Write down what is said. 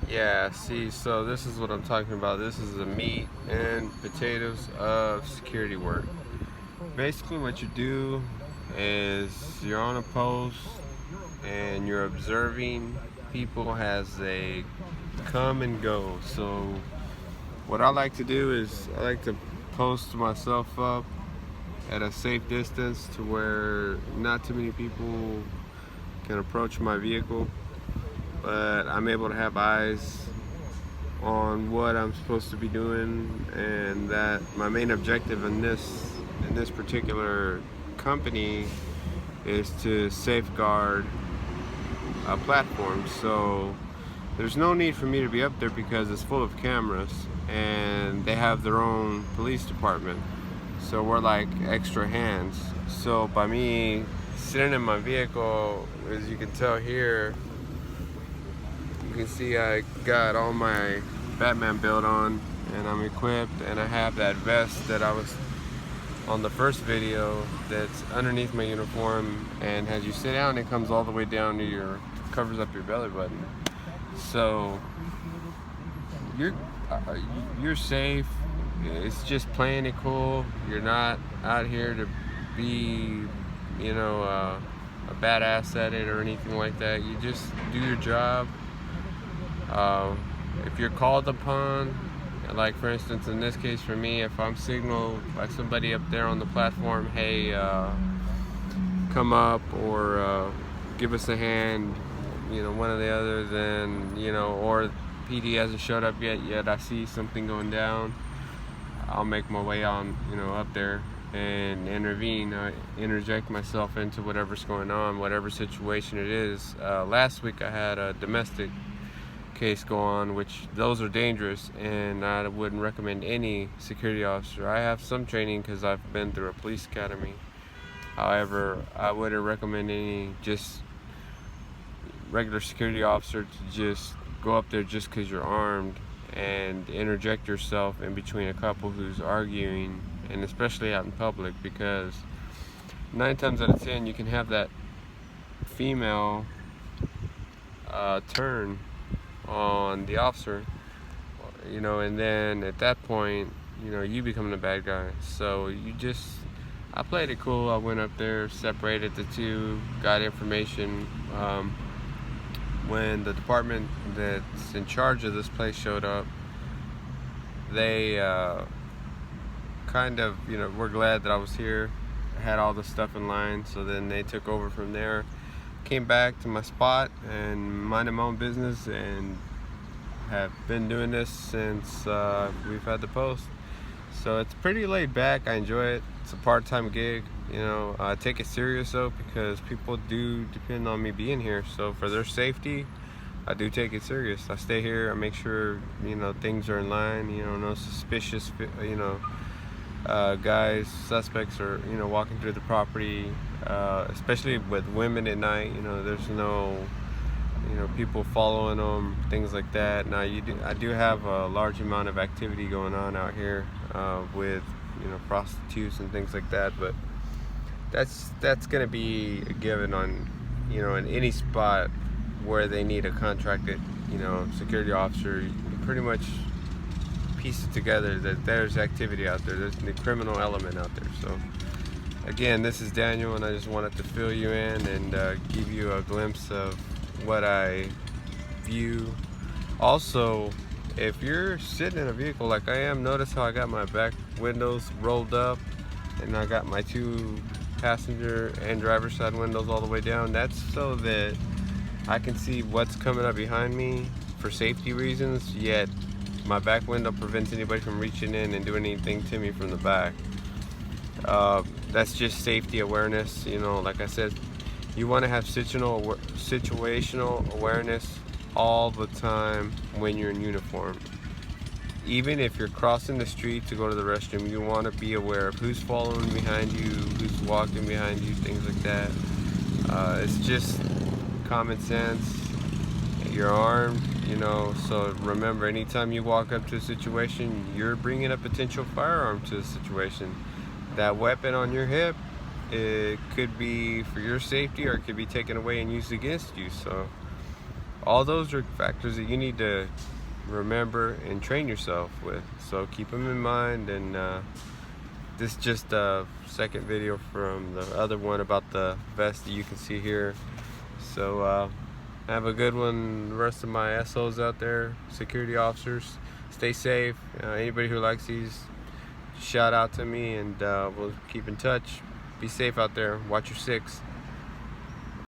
Yeah, see, so this is what I'm talking about. This is the meat and potatoes of security work. Basically, what you do is you're on a post and you're observing people as they come and go. So, what I like to do is I like to post myself up at a safe distance to where not too many people can approach my vehicle, but I'm able to have eyes on what I'm supposed to be doing, and that my main objective in this particular company is to safeguard a platform. So there's no need for me to be up there because it's full of cameras and they have their own police department. So we're like extra hands. So by me sitting in my vehicle, as you can tell here, you can see I got all my Batman build on and I'm equipped, and I have that vest that I was on the first video that's underneath my uniform, and as you sit down it comes all the way down to your, covers up your belly button. So you're you're safe. It's just playing it cool. You're not out here to be, a badass at it or anything like that. You just do your job. If you're called upon, like for instance in this case for me, if I'm signaled by somebody up there on the platform, hey, come up or give us a hand, one or the other, then, or PD hasn't showed up yet I see something going down, I'll make my way on, up there and intervene, interject myself into whatever's going on, whatever situation it is. Last week I had a domestic case go on, which those are dangerous, and I wouldn't recommend any security officer. I have some training because I've been through a police academy. However, I wouldn't recommend any just regular security officer to just go up there just because you're armed and interject yourself in between a couple who's arguing, and especially out in public, because 9 times out of 10 you can have that female turn on the officer, and then at that point, you become the bad guy. So I played it cool. I went up there, separated the two, got information. When the department that's in charge of this place showed up, they kind of, were glad that I was here. I had all the stuff in line, so then they took over from there. Came back to my spot and minded my own business, and have been doing this since we've had the post. So it's pretty laid back. I enjoy it. It's a part-time gig. I take it serious though, because people do depend on me being here. So for their safety, I do take it serious. I stay here. I make sure things are in line. No suspicious guys, suspects are walking through the property, especially with women at night. There's no people following them, things like that. Now I do have a large amount of activity going on out here with prostitutes and things like that, but that's gonna be a given on in any spot where they need a contracted security officer. You can pretty much piece it together that there's activity out there, there's the criminal element out there. So again, this is Daniel, and I just wanted to fill you in and give you a glimpse of what I view. Also, if you're sitting in a vehicle like I am, notice how I got my back windows rolled up and I got my 2 passenger and driver side windows all the way down. That's so that I can see what's coming up behind me for safety reasons, yet my back window prevents anybody from reaching in and doing anything to me from the back. That's just safety awareness. Like I said, you want to have situational awareness all the time when you're in uniform. Even if you're crossing the street to go to the restroom, you want to be aware of who's following behind you, who's walking behind you, things like that. It's just common sense. You're armed, so remember, anytime you walk up to a situation, you're bringing a potential firearm to the situation. That weapon on your hip, it could be for your safety or it could be taken away and used against you. So all those are factors that you need to remember and train yourself with. So keep them in mind. And this is just a second video from the other one about the vest that you can see here. So have a good one. The rest of my SOs out there, security officers, stay safe. Anybody who likes these, shout out to me, and we'll keep in touch. Be safe out there. Watch your six.